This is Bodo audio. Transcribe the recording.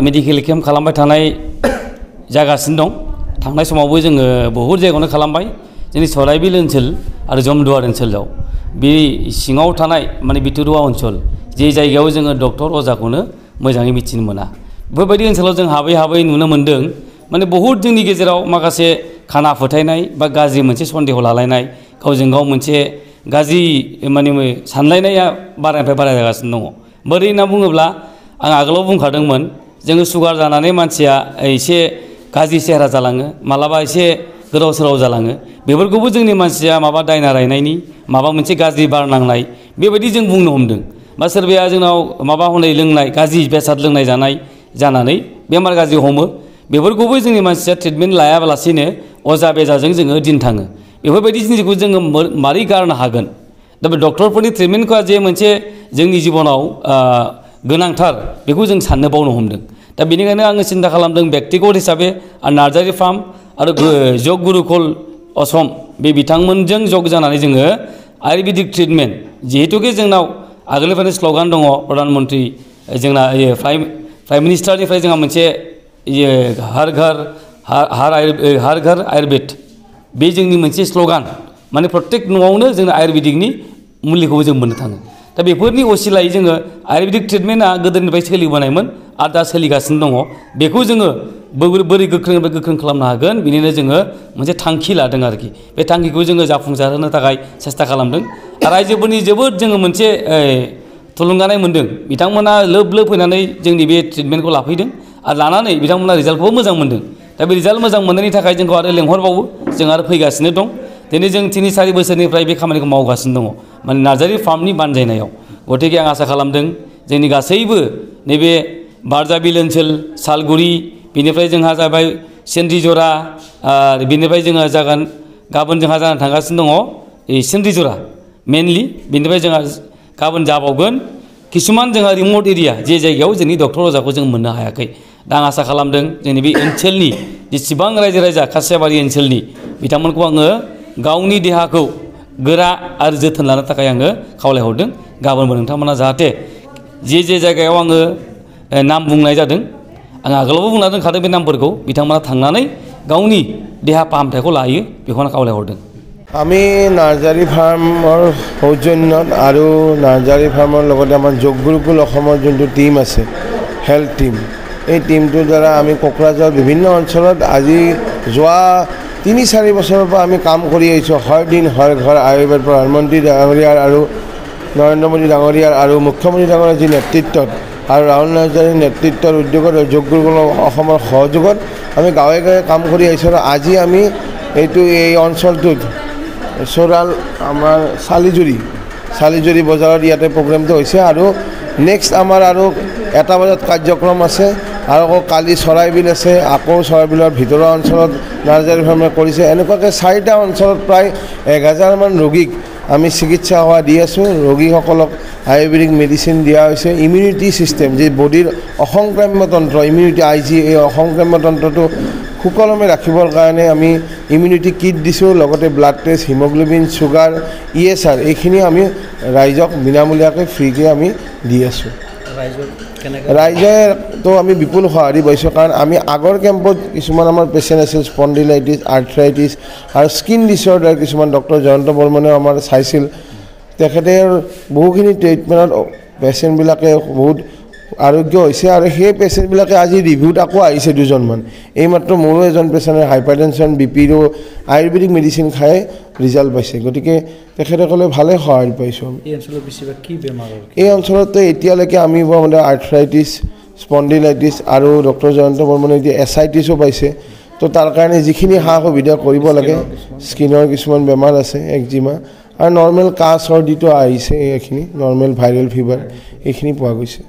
मेडिकेल केम्प खालामबाय थानाय जागासिनो दं थांनाय समावबो जोङो बहुद जायगायावनो खालामबाय जोंनि सराइबिल ओनसोल आरो जमदुवार ओनसोलाव बे सिङाव थानाय माने बिथुरुवा ओनसोल जे जायगायाव जोङो डक्टर अजाखौनो मोजाङै मिथिनो मोना बेफोरबायदि ओनसोलाव जों हाबै हाबै नुनो मोन्दों माने बहुद जोंनि गेजेराव माखासे खाना फोथायनाय बा गाज्रि मोनसे सन्देह लालायनाय गावजों गाव मोनसे गाज्रि माने सानलायनाया बारानिफ्राय बारा जागासिनो दङ बोरै होनना बुङोब्ला आं आगोलाव बुंखादोंमोन जोङो सुगार जानानै मानसिया एसे गाज्रि सेहेरा जालाङो मालाबा एसे गोदाव सोराव जालाङो बेफोरखौबो जोंनि मानसिया माबा दायना रायनायनि माबा मोनसे गाज्रि बार नांनाय बेबायदि जों बुंनो हमदों बा सोरबाया जोंनाव माबा हनै लोंनाय गाज्रि बेसाद लोंनाय जानाय जानानै बेमार गाज्रि हमो बेफोरखौबो जोंनि मानसिया ट्रिटमेन्ट लायाबालासिनो अजा बेजाजों जोङो दिन थाङो बेफोरबायदि जिनिसखौ जोङो मारै गारनो हागोन दा बे डक्टरफोरनि ट्रिटमेन्टखौ जे मोनसे जोंनि जिबनाव गोनांथार बेखौ जों साननो बावनो हमदों दा बेनिखायनो आङो सिन्था खालामदों बेक्तिगत हिसाबै नार्जारि फार्म आरो जग गुरुकुल असम बे बिथांमोनजों जग जानानै जोङो आयुर्वेदिक ट्रिटमेन्ट जिहेतुके जोंनाव आगोलनिफ्रायनो स्ल'गान दङ प्रधान मन्त्रि जोंना प्राइम मिनिस्टारनिफ्राय जोंहा मोनसे हर घर आयुर्वेद बे जोंनि मोनसे स्ल'गान माने प्रत्येक न'आवनो जोंना आयुर्वेदिकनि मुलिखौबो जों मोननो थाङो दा बेफोरनि असिलायै जोङो आयुर्वेदिक ट्रिटमेन्टआ गोदोनिफ्राय सोलिबोनायमोन आरो दा सोलिगासिनो दङ बेखौ जोङो बोरै गोख्रोंनिफ्राय गोख्रों खालामनो हागोन बिनिनो जोङो मोनसे थांखि लादों आरोखि बे थांखिखौ जोङो जाफुंसारहोनो थाखाय सेस्था खालामदों आरो रायजोफोरनि जोबोद जोङो मोनसे थुलुंगानाय मोन्दों बिथांमोना लोब लोब फैनानै जोंनि बे ट्रिटमेन्टखौ लाफैदों आरो लानानै बिथांमोना रिजाल्टखौबो मोजां मोन्दों दा बे रिजाल्ट मोजां मोननायनि थाखाय जोंखौ आरो लेंहरबावो जों आरो फैगासिनो दं दिनै जों 3-4 बोसोरनिफ्राय बे खामानिखौ मावगासिनो दङ माने नार्जारि फार्मनि बानजायनायाव गतिके आं आसा खालामदों जोंनि गासैबो नैबे बारजाबिल ओनसोल सालगुरि बेनिफ्राय जोंहा जाबाय सेन्ट्रिजरा बेनिफ्राय जोङो जागोन गाबोन जोंहा जानानै थांगासिनो दङ सेन्ट्रिजरा मेनलि बेनिफ्राय जोंहा गाबोन जाबावगोन किसुमान जोंहा रिमट एरिया जे जायगायाव जोंनि डक्टर अजाखौ जों मोननो हायाखै दा आं आसा खालामदों जोंनि बे ओनसोलनि जेसेबां रायजो राजा खासियाबारि ओनसोलनि बिथांमोनखौ आङो गावनि देहाखौ गोरा आरो जोथोन लानो थाखाय आङो खावलायहरदों गाबोनबो नोंथांमोना जाहाथे जे जायगायाव आङो नाम बुंनाय जादों आं आगोलावबो बुंना दोनखादों बे नामफोरखौ बिथांमोना थांनानै गावनि देहा फाहामथायखौ लायो बेखौनो खावलायहरदों আমি নাৰ্জাৰী ফাৰ্মৰ সৌজন্যত আৰু নাৰ্জাৰী ফাৰ্মৰ লগতে আমাৰ যোগ গুৰুকুল অসমৰ যোনটো টীম আছে হেল্থ টীম এই টীমটোৰ দ্বাৰা আমি কোকৰাঝাৰ বিভিন্ন অঞ্চলত আজি যোৱা 3-4 বছৰৰ পৰা আমি কাম কৰি আহিছোঁ হৰ দিন হৰ ঘৰ আয়ুৰ্বেদ প্ৰধানমন্ত্ৰী ডাঙৰীয়াৰ আৰু নৰেন্দ্ৰ মোদী ডাঙৰীয়াৰ আৰু মুখ্যমন্ত্ৰী ডাঙৰীয়াৰ যি নেতৃত্বত আৰু ৰাহুল নাৰ্জাৰীৰ নেতৃত্বৰ উদ্যোগত যোগ গুৰুকুল অসমৰ সহযোগত আমি গাঁৱে গাঁৱে কাম কৰি আহিছোঁ আৰু আজি আমি এই অঞ্চলটোত চোৰাল আমাৰ চালিজুৰি বজাৰত ইয়াতে প্ৰগ্ৰেমটো হৈছে আৰু নেক্সট আমাৰ আৰু 1 বজাত কাৰ্যক্ৰম আছে আৰু আকৌ কালি চৰাইবিল আছে আকৌ চৰাইবিলৰ ভিতৰুৱা অঞ্চলত নাৰ্জাৰী ফাৰ্মে কৰিছে এনেকুৱাকৈ 4টা অঞ্চলত প্ৰায় 1000 মান ৰোগীক আমি চিকিৎসা সেৱা দি আছোঁ ৰোগীসকলক আয়ুৰ্বেদিক মেডিচিন দিয়া হৈছে ইমিউনিটি চিষ্টেম যে বডিৰ অসংক্ৰাম্য তন্ত্ৰ ইমিউনিটি আইজি এই অসংক্ৰাম্য তন্ত্ৰটো সুকলমে ৰাখিবৰ কাৰণে আমি ইমিউনিটি কিট দিছোঁ লগতে blood test haemoglobin sugar ESR এইখিনি আমি ৰাইজক বিনামূলীয়াকৈ ফ্ৰীকৈ আমি দি আছোঁ ৰাইজেতো আমি বিপুল সঁহাৰি পাইছোঁ কাৰণ আমি আগৰ কেম্পত কিছুমান আমাৰ পেচেণ্ট আছিল স্পণ্ডিলাইটিছ আৰ্থ্ৰাইটিছ আৰু স্কিন ডিছঅৰ্ডাৰ কিছুমান ডক্টৰ জয়ন্ত বৰ্মনেও আমাৰ চাইছিল তেখেতে বহুখিনি ট্ৰিটমেণ্টত পেচেণ্টবিলাকে বহুত আৰোগ্য হৈছে আৰু সেই পেচেণ্টবিলাকে আজি ৰিভিউত আকৌ আহিছে 2জনমান এইমাত্ৰ মোৰো এজন পেচেণ্টে হাইপাৰটেনশ্যন বিপিৰো আয়ুৰ্বেদিক মেডিচিন খাই ৰিজাল্ট পাইছে গতিকে তেখেতসকলে ভালে সহায় পাইছোঁ এই অঞ্চলত বেছিভাগ কি বেমাৰ এই অঞ্চলতে এতিয়ালৈকে আমি মানে আৰ্থ্ৰাইটিছ স্পণ্ডিলাইটিছ আৰু ডক্টৰ জয়ন্ত বৰ্মনে এতিয়া এছাইটিছো পাইছে তো তাৰ কাৰণে যিখিনি সা সুবিধা কৰিব লাগে স্কিনৰ কিছুমান বেমাৰ আছে একজিমা আৰু নৰ্মেল কাহ চৰ্দিটো আহিছে এইখিনি নৰ্মেল ভাইৰেল ফিভাৰ এইখিনি পোৱা গৈছে